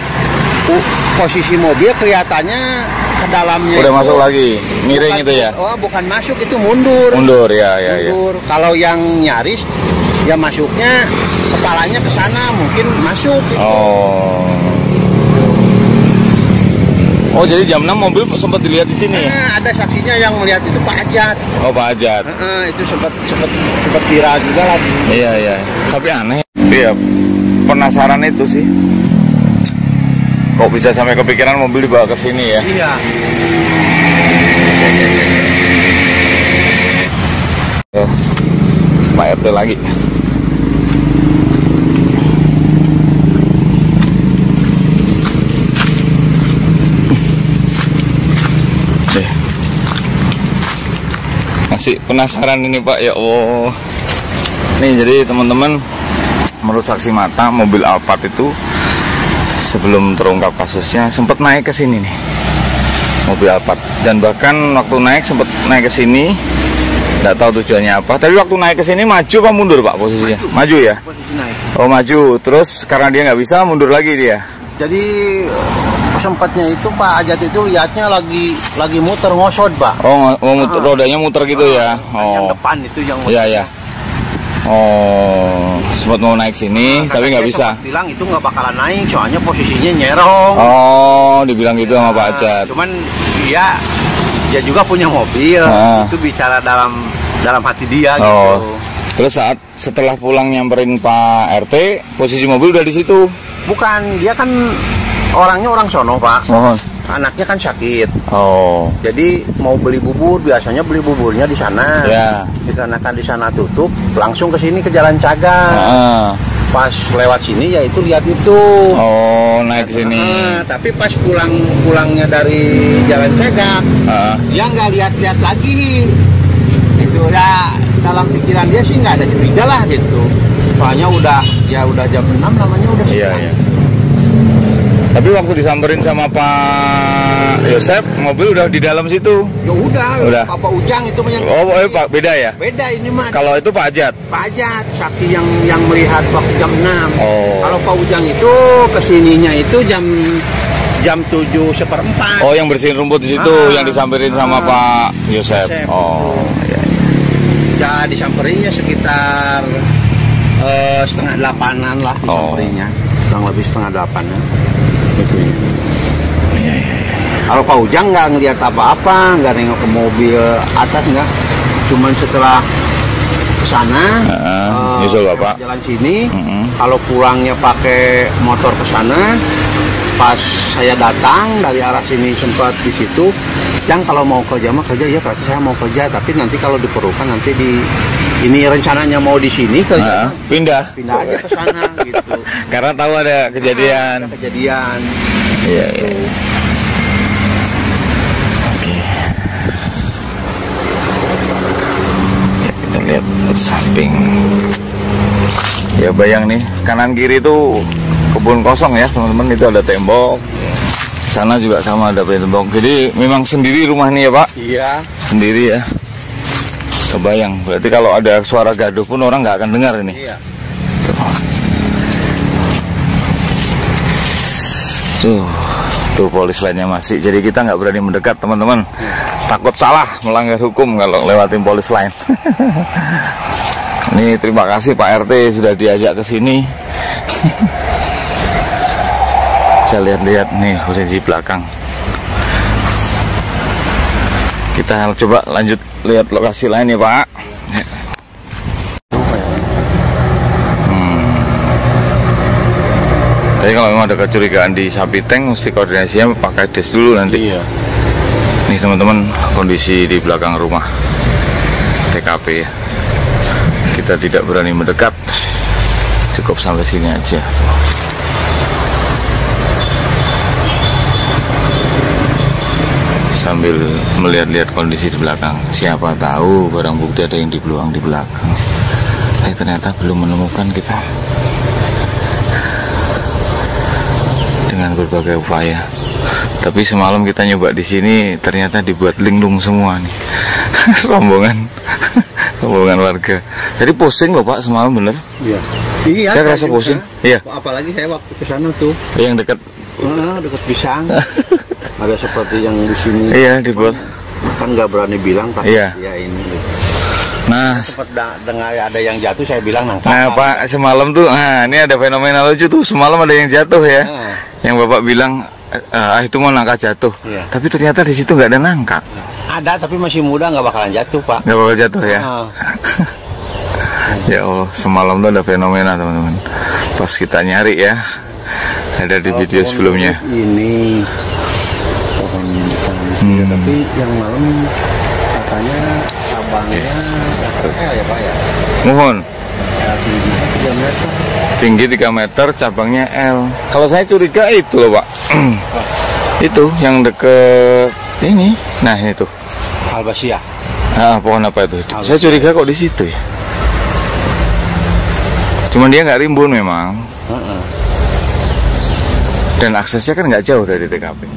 posisi mobil kelihatannya ke dalamnya. Udah itu, masuk lagi, miring itu ya? Oh, bukan masuk, itu mundur. Mundur, ya. Mundur. Kalau yang nyaris, ya masuknya kepalanya ke sana, mungkin masuk. Gitu. Oh, jadi jam 6 mobil sempat dilihat di sini? Nah, ada saksinya yang melihat itu Pak Ajat. Oh, Pak Ajat. Itu sempat viral juga lah. Iya. Tapi aneh. Iya, penasaran itu sih. Kok bisa sampai kepikiran mobil dibawa ke sini ya? Iya. Pak RT lagi. Masih penasaran ini Pak, ya Allah. Nih jadi teman-teman, menurut saksi mata mobil Alphard itu sebelum terungkap kasusnya sempat naik ke sini nih, mobil Alphard. Dan bahkan waktu naik sempat naik ke sini, nggak tahu tujuannya apa. Tapi waktu naik ke sini maju apa mundur Pak posisinya? Maju ya? Posisi naik. Oh maju, terus karena dia nggak bisa mundur lagi dia. Jadi sempatnya itu Pak Ajat itu lihatnya lagi muter ngosot Pak. Oh, rodanya muter gitu ya? Yang Oh, depan itu yang iya. Oh, sempat mau naik sini, tapi nggak bisa. Bilang itu nggak bakalan naik, soalnya posisinya nyerong. Oh, dibilang gitu sama Pak Ajat. Cuman dia juga punya mobil, itu bicara dalam hati dia gitu. Terus setelah pulang nyamperin Pak RT, posisi mobil udah di situ. Bukan, dia kan orangnya orang sono Pak. Anaknya kan sakit. Jadi mau beli bubur, biasanya beli buburnya di sana. Dikarenakan di sana tutup, langsung ke sini ke Jalan Cagar. Pas lewat sini ya itu lihat itu. Oh, naik ke sini. Tapi pas pulangnya dari Jalan Cagar, dia nggak lihat-lihat lagi. Itu ya dalam pikiran dia sih nggak ada curiga lah gitu. Soalnya udah jam 6 namanya udah siang. Iya. Tapi waktu disamperin sama Pak Yosep, mobil udah di dalam situ. Ya udah. Pak Ujang itu yang. Pak beda ya? Beda ini mah. Kalau itu Pak Ajat. Pak Ajat saksi yang melihat waktu jam 6. Kalau Pak Ujang itu kesininya itu jam 7:04. Oh, yang bersihin rumput di situ, yang disamperin sama Pak Yosep. Oh, iya. Ya disamperinnya sekitar 7:30 lah disamperinnya. Kurang lebih 7:30. Kalau Pak Ujang nggak ngelihat apa-apa, nggak nengok ke mobil atas, nggak. Cuman setelah ke sana, nyusul Bapak jalan sini. Kalau pulangnya pakai motor ke sana, pas saya datang dari arah sini sempat di situ. Yang kalau mau kerja mah kerja, ya berarti saya mau kerja. Tapi nanti kalau diperlukan nanti ini rencananya mau di sini kerja. Pindah aja ke sana gitu. Karena tahu ada kejadian. Iya. Oke. Ya, kita lihat samping. Ya bayang nih, kanan kiri itu kebun kosong ya teman-teman, itu ada tembok. Sana juga sama ada tembok. Jadi memang sendiri rumah nih ya Pak? Iya. Sendiri ya. Kebayang. Berarti kalau ada suara gaduh pun orang nggak akan dengar ini. Iya. Tuh polis lainnya masih. Jadi kita nggak berani mendekat teman-teman. Takut salah melanggar hukum kalau lewatin polis lain. Ini terima kasih Pak RT sudah diajak ke sini. Saya lihat-lihat nih posisi belakang. Kita coba lanjut lihat lokasi lain ya Pak. Jadi kalau memang ada kecurigaan di sapi tank, mesti koordinasinya pakai des dulu nanti. Iya. Nih teman-teman, kondisi di belakang rumah TKP ya. Kita tidak berani mendekat, cukup sampai sini aja. Sambil melihat-lihat kondisi di belakang. Siapa tahu barang bukti ada yang dibuang di belakang. Ternyata belum menemukan kita. Dengan berbagai upaya. Tapi semalam kita nyoba di sini ternyata dibuat linglung semua nih. rombongan warga. Jadi pusing loh Pak semalam, bener? Iya. Iya. Saya rasa pusing. Iya. Apalagi saya waktu ke sana tuh. Yang dekat. Dekat pisang. Ada seperti yang di sini. Iya, dibuat. Kan nggak berani bilang, tapi iya. Ya ini. Nah, sempat dengar ada yang jatuh, saya bilang nangkap. Nah Pak, semalam tuh, ini ada fenomena lucu tuh. Semalam ada yang jatuh ya. Yang Bapak bilang, itu mau nangka jatuh. Iya. Tapi ternyata di situ nggak ada nangka. Ada, tapi masih muda, nggak bakalan jatuh Pak. Nggak bakal jatuh ya. Ya Allah, semalam tuh ada fenomena teman-teman. Pas kita nyari ya, ada di video sebelumnya. Ini pohon ya, tapi yang malam katanya abangnya ya Pak ya. Mohon. Ya, tingginya 3 meter. Tinggi 3 meter, cabangnya L. Kalau saya curiga itu loh Pak. Itu yang deket ini. Nah ini tuh. Albasia. Pohon apa itu? Saya curiga kok di situ ya. Cuman dia nggak rimbun memang. Dan aksesnya kan nggak jauh dari TKP.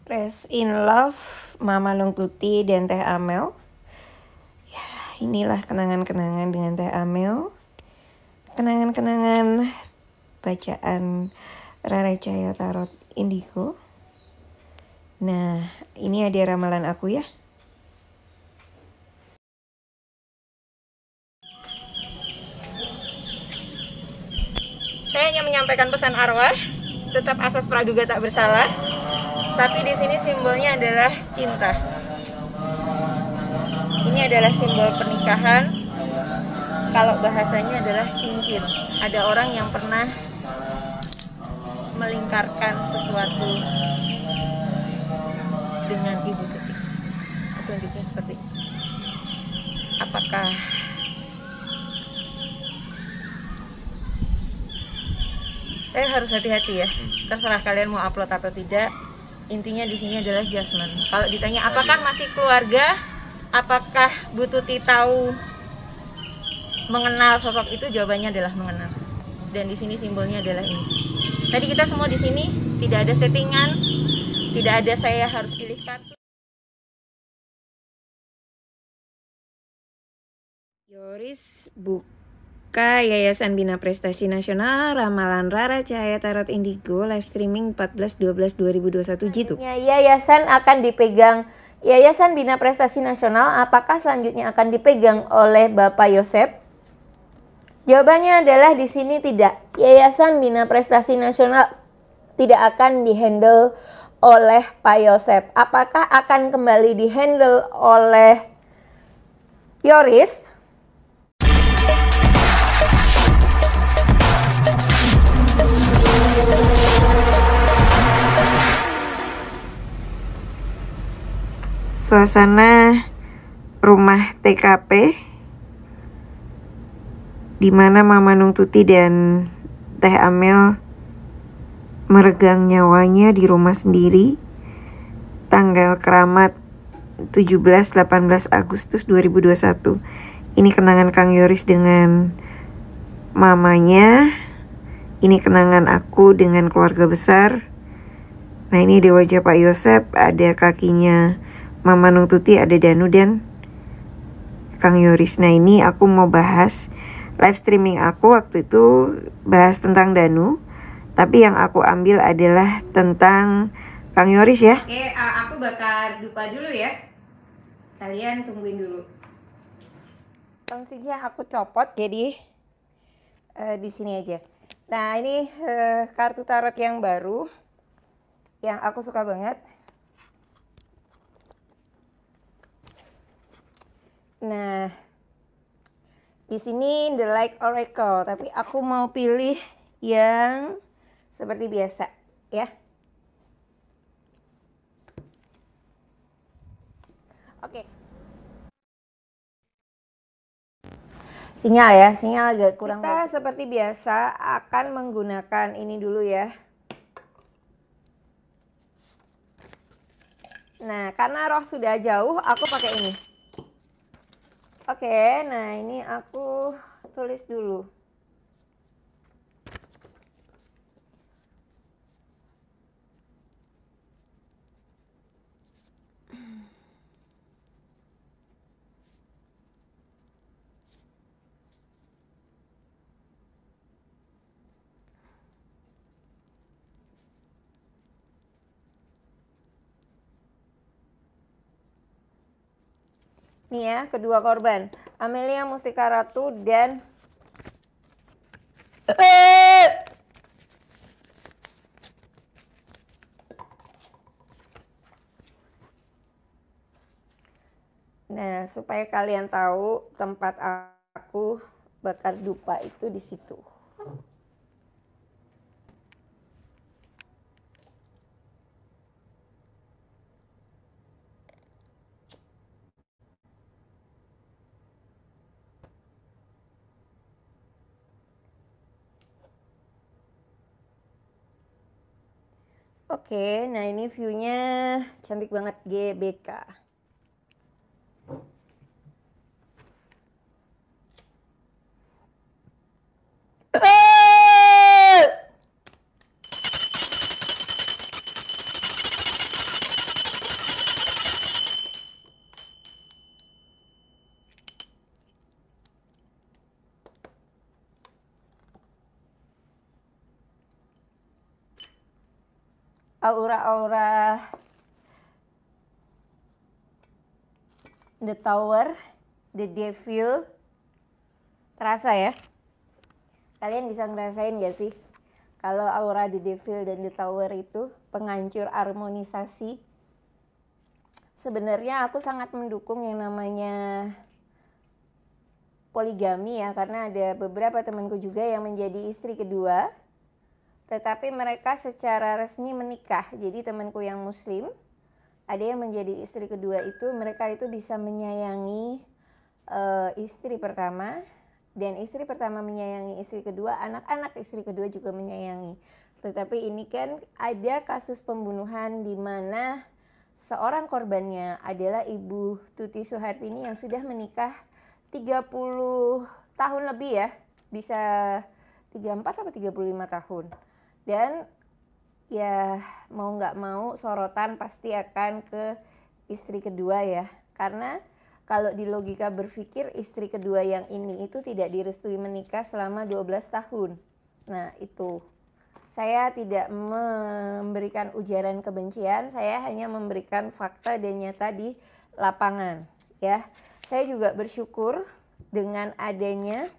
Rest in love, Mama Nungtuti dan Teh Amel. Ya, inilah kenangan-kenangan dengan Teh Amel. Kenangan-kenangan bacaan Rara Cahaya Tarot Indigo. Nah, ini ada ramalan aku ya. Saya hanya menyampaikan pesan arwah, tetap asas praduga tak bersalah. Tapi di sini simbolnya adalah cinta. Ini adalah simbol pernikahan. Kalau bahasanya adalah cincin. Ada orang yang pernah melingkarkan sesuatu dengan Ibu Tuti. Petunjuknya seperti ini. Apakah saya harus hati-hati ya? Terserah kalian mau upload atau tidak. Intinya di sini adalah Jasmine. Kalau ditanya apakah masih keluarga, apakah Bu Tuti tahu mengenal sosok itu, jawabannya adalah mengenal. Dan di sini simbolnya adalah ini. Tadi kita semua di sini tidak ada settingan, tidak ada saya harus pilih kartu. Yoris buka Yayasan Bina Prestasi Nasional Ramalan Rara Cahaya Tarot Indigo live streaming 14/12/2021 gitu. Yayasan akan dipegang Yayasan Bina Prestasi Nasional. Apakah selanjutnya akan dipegang oleh Bapak Yosep? Jawabannya adalah di sini tidak. Yayasan Bina Prestasi Nasional tidak akan dihandle oleh Pak Yosep. Apakah akan kembali dihandle oleh Yoris? Suasana rumah TKP di mana Mama Nungtuti dan Teh Amel meregang nyawanya di rumah sendiri. Tanggal keramat 17-18 Agustus 2021. Ini kenangan Kang Yoris dengan mamanya. Ini kenangan aku dengan keluarga besar. Nah, ini di wajah Pak Yosep, ada kakinya Mama Nungtuti, ada Danu dan Kang Yoris. Nah, ini aku mau bahas live streaming aku waktu itu, bahas tentang Danu. Tapi yang aku ambil adalah tentang Kang Yoris ya. Oke, aku bakar dupa dulu ya. Kalian tungguin dulu. Fungsinya aku copot, jadi di sini aja. Nah, ini kartu tarot yang baru yang aku suka banget. Nah, di sini The Light Oracle, tapi aku mau pilih yang seperti biasa ya. Oke. Sinyal ya, sinyal agak kurang. Kita seperti biasa akan menggunakan ini dulu ya. Nah, karena roh sudah jauh, aku pakai ini. Oke, nah ini aku tulis dulu. Nih ya, kedua korban. Amelia Mustika Ratu dan nah, supaya kalian tahu tempat aku bakar dupa itu di situ. Oke, nah ini view-nya cantik banget, GBK. Aura-aura The Tower, The Devil. Terasa ya? Kalian bisa ngerasain gak sih? Kalau aura The Devil dan The Tower itu penghancur harmonisasi. Sebenarnya aku sangat mendukung yang namanya poligami ya, karena ada beberapa temanku juga yang menjadi istri kedua. Tetapi mereka secara resmi menikah. Jadi temanku yang muslim, ada yang menjadi istri kedua itu, mereka itu bisa menyayangi istri pertama. Dan istri pertama menyayangi istri kedua, anak-anak istri kedua juga menyayangi. Tetapi ini kan ada kasus pembunuhan di mana seorang korbannya adalah Ibu Tuti Suhartini yang sudah menikah 30 tahun lebih ya. Bisa 34 atau 35 tahun. Dan ya mau nggak mau sorotan pasti akan ke istri kedua ya. Karena kalau di logika berpikir istri kedua yang ini itu tidak direstui menikah selama 12 tahun. Nah itu, saya tidak memberikan ujaran kebencian, saya hanya memberikan fakta dan nyata di lapangan ya. Saya juga bersyukur dengan adanya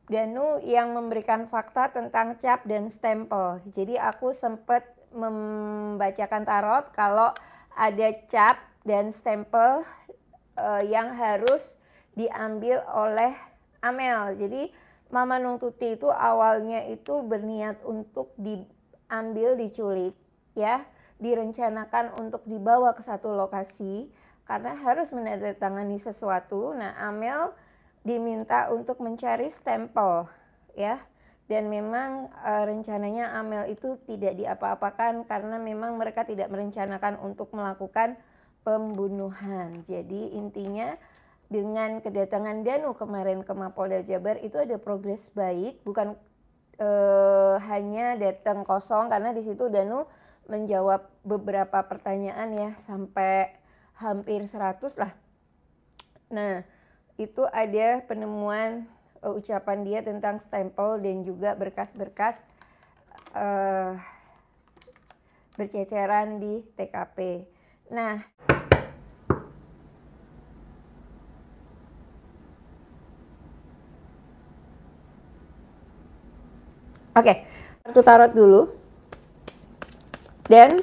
Danu yang memberikan fakta tentang cap dan stempel. Jadi aku sempat membacakan tarot kalau ada cap dan stempel yang harus diambil oleh Amel. Jadi Mama Nung Tuti itu awalnya itu berniat untuk diambil, diculik ya, direncanakan untuk dibawa ke satu lokasi karena harus menandatangani sesuatu. Nah, Amel diminta untuk mencari stempel ya, dan memang rencananya Amel itu tidak diapa-apakan karena memang mereka tidak merencanakan untuk melakukan pembunuhan. Jadi intinya dengan kedatangan Danu kemarin ke Mapolda Jabar itu ada progres baik, bukan hanya datang kosong, karena di situ Danu menjawab beberapa pertanyaan ya, sampai hampir 100 lah. Nah, itu ada penemuan ucapan dia tentang stempel dan juga berkas-berkas berceceran di TKP. Nah, Oke, kartu tarot dulu. Dan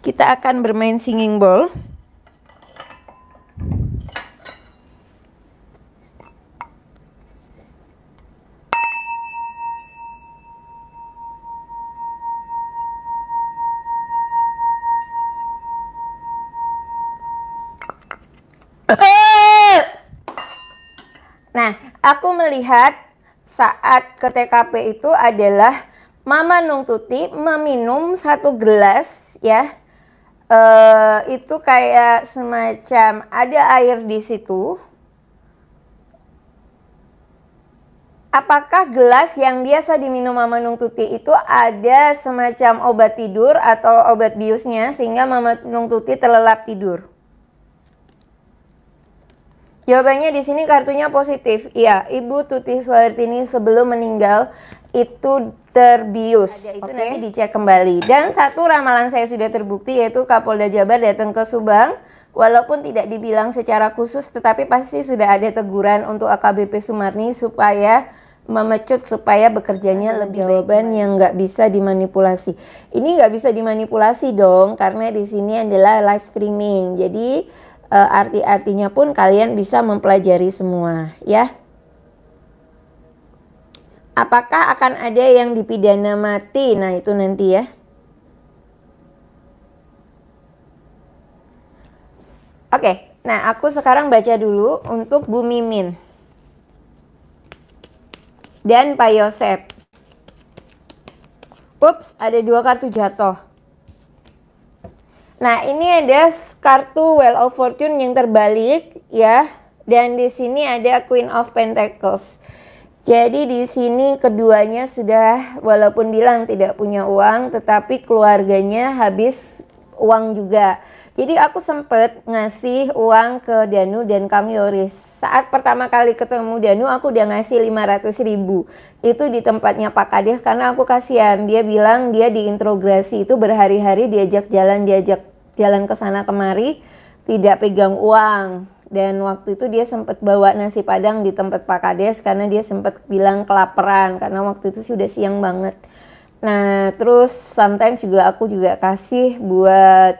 kita akan bermain singing bowl. Nah, aku melihat saat ke TKP itu adalah Mama Nung Tuti meminum 1 gelas ya. Itu kayak semacam ada air di situ. Apakah gelas yang biasa diminum Mama Nung Tuti itu ada semacam obat tidur atau obat biusnya sehingga Mama Nung Tuti terlelap tidur? Jawabannya di sini kartunya positif. Iya, Ibu Tuti Suhartini sebelum meninggal itu terbius. Itu nanti dicek kembali. Dan satu ramalan saya sudah terbukti, yaitu Kapolda Jabar datang ke Subang. Walaupun tidak dibilang secara khusus, tetapi pasti sudah ada teguran untuk AKBP Sumarni supaya memecut supaya bekerjanya lebih jawaban yang nggak bisa dimanipulasi. Ini nggak bisa dimanipulasi dong, karena di sini adalah live streaming. Jadi arti-artinya pun kalian bisa mempelajari semua ya. Apakah akan ada yang dipidana mati? Nah itu nanti ya. Oke, nah aku sekarang baca dulu untuk Bu Mimin dan Pak Yosep. Ups, ada 2 kartu jatuh. Nah, ini ada kartu Wheel of Fortune yang terbalik ya. Dan di sini ada Queen of Pentacles. Jadi di sini keduanya sudah walaupun bilang tidak punya uang, tetapi keluarganya habis uang juga. Jadi aku sempet ngasih uang ke Danu dan Kang Yoris. Saat pertama kali ketemu Danu aku udah ngasih 500.000. Itu di tempatnya Pak Kades karena aku kasihan. Dia bilang dia diintrogasi itu berhari-hari diajak jalan ke sana kemari, tidak pegang uang. Dan waktu itu dia sempat bawa nasi padang di tempat Pak Kades karena dia sempat bilang kelaparan karena waktu itu sudah siang banget. Nah, terus sometimes juga aku juga kasih buat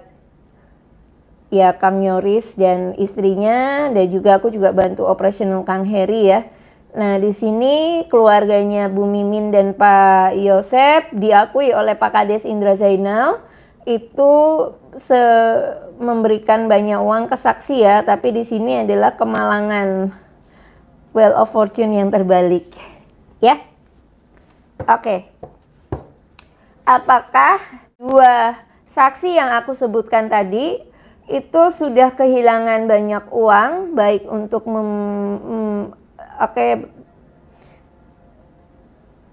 ya Kang Yoris dan istrinya, dan juga aku juga bantu operasional Kang Heri ya. Nah, di sini keluarganya Bu Mimin dan Pak Yosep diakui oleh Pak Kades Indra Zainal itu memberikan banyak uang ke saksi ya, tapi di sini adalah kemalangan Wheel of Fortune yang terbalik ya. Oke. Apakah 2 saksi yang aku sebutkan tadi itu sudah kehilangan banyak uang baik untuk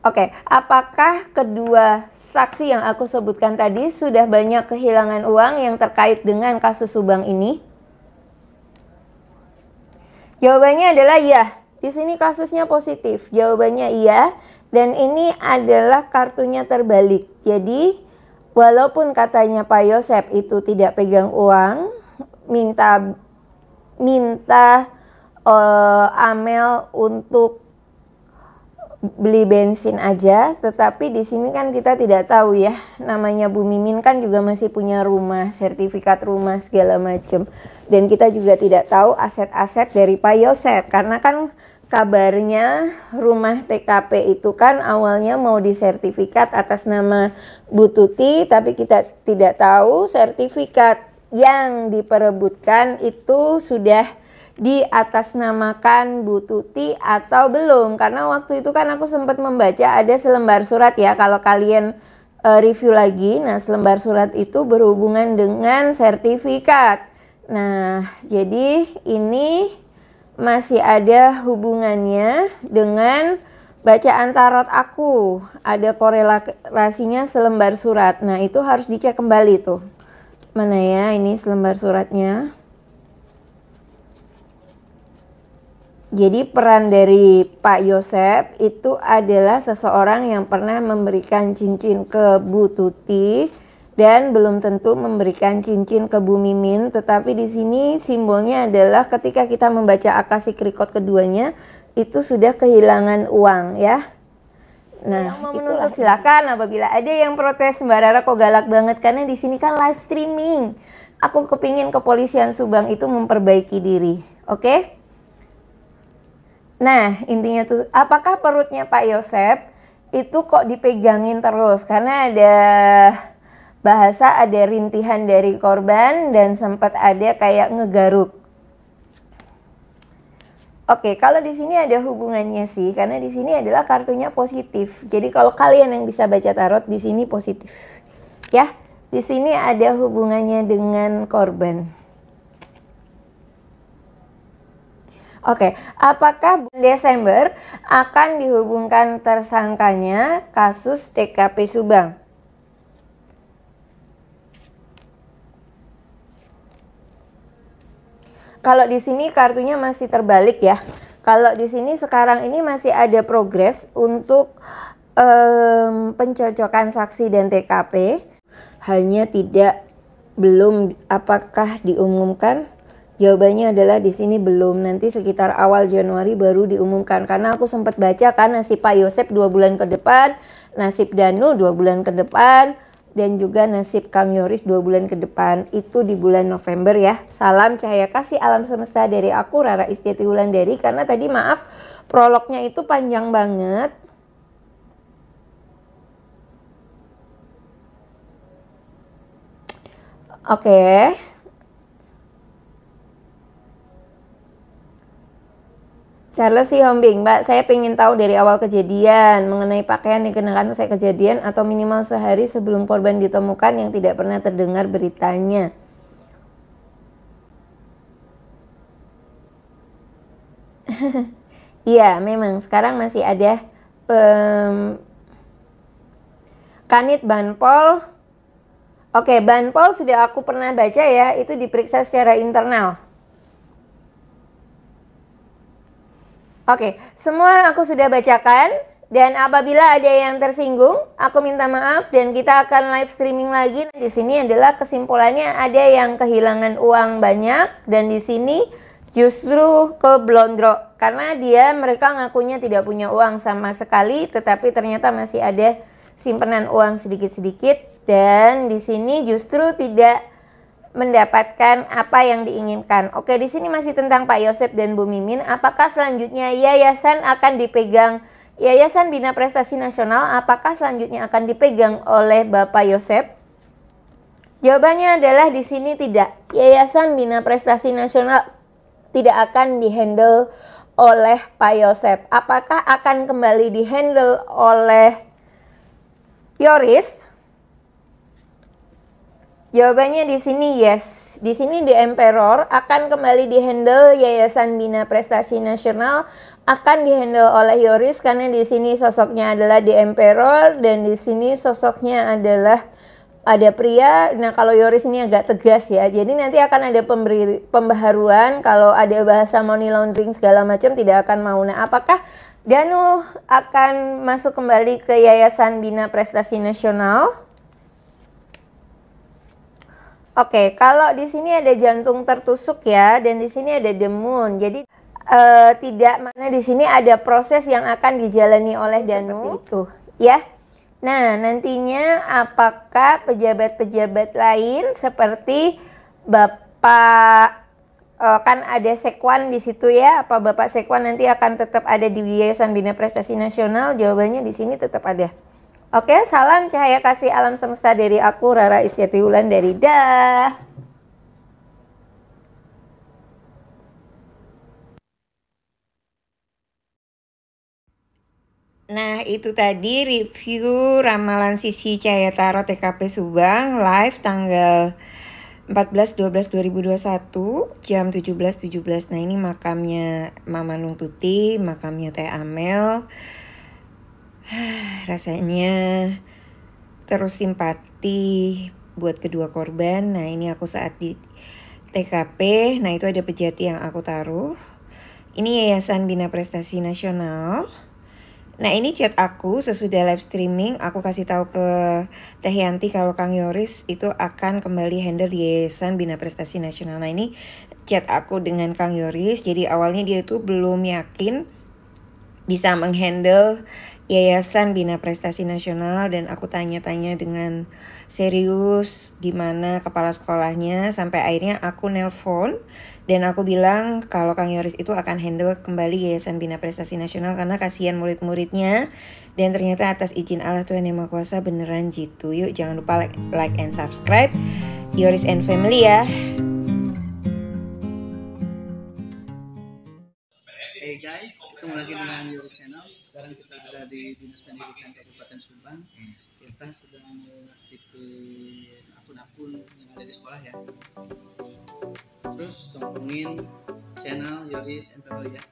Oke, apakah kedua saksi yang aku sebutkan tadi sudah banyak kehilangan uang yang terkait dengan kasus Subang ini? Jawabannya adalah iya. Di sini kasusnya positif. Jawabannya iya. Dan ini adalah kartunya terbalik. Jadi, walaupun katanya Pak Yosep itu tidak pegang uang, minta Amel untuk beli bensin aja, tetapi di sini kan kita tidak tahu ya, namanya Bu Mimin kan juga masih punya rumah, sertifikat rumah segala macam, dan kita juga tidak tahu aset-aset dari Pak Yosep karena kan kabarnya rumah TKP itu kan awalnya mau disertifikat atas nama Bu Tuti, tapi kita tidak tahu sertifikat yang diperebutkan itu sudah diatasnamakan Bu Tuti atau belum, karena waktu itu kan aku sempat membaca ada selembar surat ya, kalau kalian review lagi. Nah, selembar surat itu berhubungan dengan sertifikat. Nah, jadi ini masih ada hubungannya dengan bacaan tarot aku, ada korelasinya selembar surat. Nah, itu harus dicek kembali tuh, mana ya ini selembar suratnya. Jadi peran dari Pak Yosep itu adalah seseorang yang pernah memberikan cincin ke Bu Tuti dan belum tentu memberikan cincin ke Bu Mimin, tetapi di sini simbolnya adalah ketika kita membaca Akashic Record keduanya itu sudah kehilangan uang ya. Nah, yang mau menuntut silakan. Apabila ada yang protes, Mbak Rara kok galak banget, karena di sini kan live streaming. Aku kepingin kepolisian Subang itu memperbaiki diri, oke? Nah, intinya tuh, apakah perutnya Pak Yosep itu kok dipegangin terus? Karena ada bahasa, ada rintihan dari korban dan sempat ada kayak ngegaruk. Oke, kalau di sini ada hubungannya sih, karena di sini adalah kartunya positif. Jadi kalau kalian yang bisa baca tarot di sini positif, ya. Di sini ada hubungannya dengan korban. Oke, apakah bulan Desember akan dihubungkan tersangkanya kasus TKP Subang? Kalau di sini kartunya masih terbalik ya. Kalau di sini sekarang ini masih ada progres untuk pencocokan saksi dan TKP. Hanya belum apakah diumumkan? Jawabannya adalah di sini belum. Nanti sekitar awal Januari baru diumumkan. Karena aku sempat baca kan nasib Pak Yosep 2 bulan ke depan, nasib Danu 2 bulan ke depan, dan juga nasib Kang Yoris 2 bulan ke depan. Itu di bulan November ya. Salam cahaya kasih alam semesta dari aku, Rara Istiati Wulandari. Karena tadi maaf, prolognya itu panjang banget. Oke. Charles Sihombing, Mbak, saya pengen tahu dari awal kejadian mengenai pakaian dikenakan saya kejadian atau minimal sehari sebelum korban ditemukan yang tidak pernah terdengar beritanya. Iya, memang sekarang masih ada Kanit Banpol. Oke, Banpol sudah aku pernah baca ya, itu diperiksa secara internal. Oke, semua aku sudah bacakan, dan apabila ada yang tersinggung, aku minta maaf dan kita akan live streaming lagi. Di sini adalah kesimpulannya ada yang kehilangan uang banyak dan di sini justru ke blondro karena mereka ngakunya tidak punya uang sama sekali, tetapi ternyata masih ada simpanan uang sedikit-sedikit dan di sini justru tidak mendapatkan apa yang diinginkan. Oke, di sini masih tentang Pak Yosep dan Bu Mimin. Apakah selanjutnya yayasan akan dipegang, Yayasan Bina Prestasi Nasional, apakah selanjutnya akan dipegang oleh Bapak Yosep? Jawabannya adalah di sini tidak. Yayasan Bina Prestasi Nasional tidak akan dihandle oleh Pak Yosep. Apakah akan kembali dihandle oleh Yoris? Jawabannya di sini yes. Di sini di Emperor akan kembali dihandle Yayasan Bina Prestasi Nasional, akan dihandle oleh Yoris karena di sini sosoknya adalah di Emperor dan di sini sosoknya adalah ada pria. Nah, kalau Yoris ini agak tegas ya. Jadi nanti akan ada pembaharuan kalau ada bahasa money laundering segala macam tidak akan mau. Nah, apakah Danu akan masuk kembali ke Yayasan Bina Prestasi Nasional? Oke, kalau di sini ada jantung tertusuk ya, dan di sini ada the moon. Jadi tidak mana di sini ada proses yang akan dijalani oleh Danu itu, ya. Nah, nantinya apakah pejabat-pejabat lain seperti Bapak kan ada Sekwan di situ ya? Apa Bapak Sekwan nanti akan tetap ada di Yayasan Bina Prestasi Nasional? Jawabannya di sini tetap ada. Oke, salam cahaya kasih alam semesta dari aku, Rara Istiati Wulandari. Dah. Nah, itu tadi review ramalan sisi Cahaya Tarot TKP Subang live tanggal 14/12/2021 jam 17.17. Nah, ini makamnya Mama Nung Tuti, makamnya Teh Amel. Rasanya terus simpati buat kedua korban. Nah, ini aku saat di TKP. Nah, itu ada pejati yang aku taruh. Ini Yayasan Bina Prestasi Nasional. Nah ini chat aku sesudah live streaming, aku kasih tahu ke Teh Yanti kalau Kang Yoris itu akan kembali handle Yayasan Bina Prestasi Nasional. Nah ini chat aku dengan Kang Yoris, jadi awalnya dia itu belum yakin bisa menghandle Yayasan Bina Prestasi Nasional, dan aku tanya-tanya dengan serius gimana kepala sekolahnya, sampai akhirnya aku nelpon dan aku bilang kalau Kang Yoris itu akan handle kembali Yayasan Bina Prestasi Nasional karena kasihan murid-muridnya, dan ternyata atas izin Allah Tuhan Yang Maha Kuasa beneran gitu. Yuk jangan lupa like and subscribe Yoris and Family ya. Hey guys, ketemu lagi dengan Yoris Channel. Sekarang kita ada di Dinas Pendidikan Kabupaten Subang. Kita sedang mengaktifkan akun-akun yang ada di sekolah ya. Terus tontonin channel Yoris and Family ya.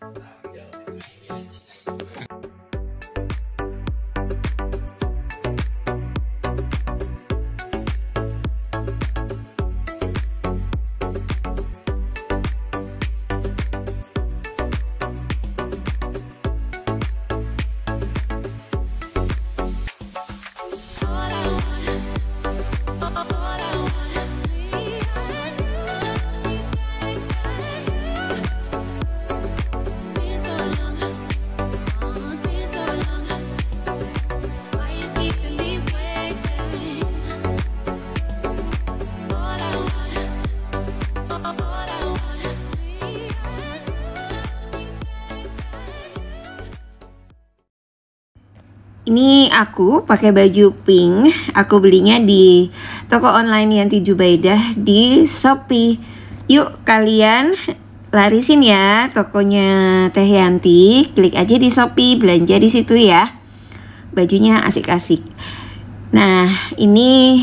Ini aku pakai baju pink, aku belinya di toko online Yanti Jubaidah di Shopee. Yuk kalian larisin ya tokonya Teh Yanti, klik aja di Shopee, belanja di situ ya. Bajunya asik-asik. Nah, ini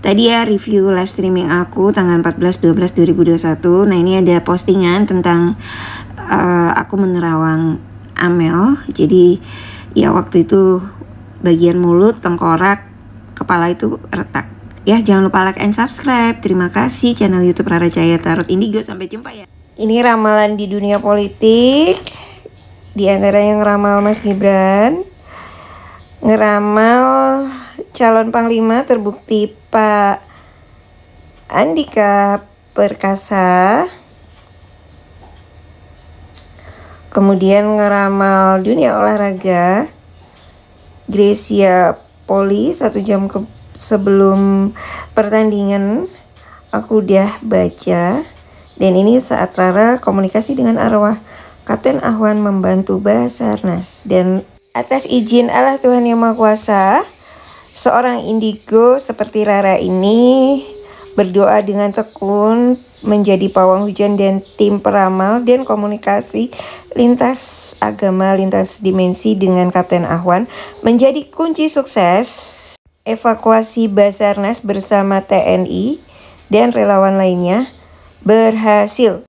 tadi ya review live streaming aku tanggal 14/12/2021. Nah, ini ada postingan tentang aku menerawang Amel. Jadi ya waktu itu bagian mulut, tengkorak, kepala itu retak. Ya jangan lupa like and subscribe. Terima kasih channel YouTube Rara Cahaya Tarot Indigo. Sampai jumpa ya. Ini ramalan di dunia politik. Di antara yang ngeramal Mas Gibran, ngeramal calon panglima terbukti Pak Andika Perkasa. Kemudian ngeramal dunia olahraga Gracia Poli 1 jam sebelum pertandingan. Aku udah baca. Dan ini saat Rara komunikasi dengan arwah Kapten Ahwan membantu Basarnas. Dan atas izin Allah Tuhan Yang Maha Kuasa, seorang indigo seperti Rara ini berdoa dengan tekun menjadi pawang hujan dan tim peramal dan komunikasi lintas agama, lintas dimensi dengan Kapten Ahwan menjadi kunci sukses evakuasi Basarnas bersama TNI dan relawan lainnya berhasil.